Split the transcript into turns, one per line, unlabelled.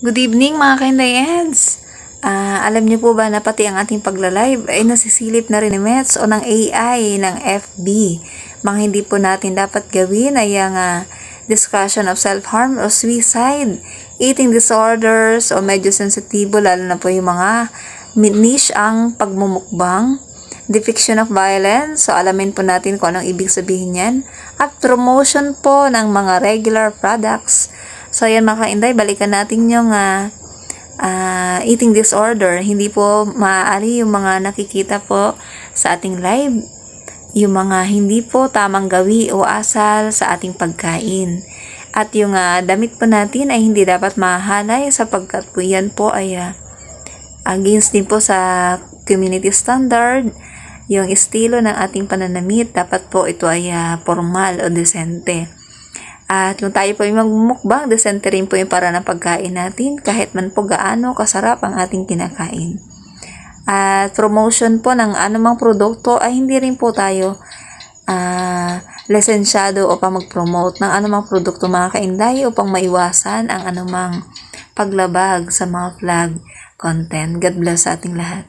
Good evening mga ka-Indayens! Alam niyo po ba na pati ang ating pagla-live ay nasisilip na rin ni Mets o ng AI, ng FB. Mga hindi po natin dapat gawin ay ang discussion of self-harm o suicide, eating disorders o medyo sensitibo, lalo na po yung mga niche ang pagmumukbang, depiction of violence, so alamin po natin kung anong ibig sabihin yan, at promotion po ng mga regular products. So yan mga ka-Inday, balikan natin yung eating disorder. Hindi po maaari yung mga nakikita po sa ating live, yung mga hindi po tamang gawi o asal sa ating pagkain. At yung damit po natin ay hindi dapat mahalay sapagkat po yan po ay against din po sa community standard. Yung estilo ng ating pananamit, dapat po ito ay formal o desente. At kung tayo po ay magmukbang, desente rin po yung para ng pagkain natin, kahit man po gaano kasarap ang ating kinakain. At promotion po ng anumang produkto ay hindi rin po tayo lisensyado upang mag-promote ng anumang produkto mga ka-Inday upang maiwasan ang anumang paglabag sa mga flag content. God bless sa ating lahat.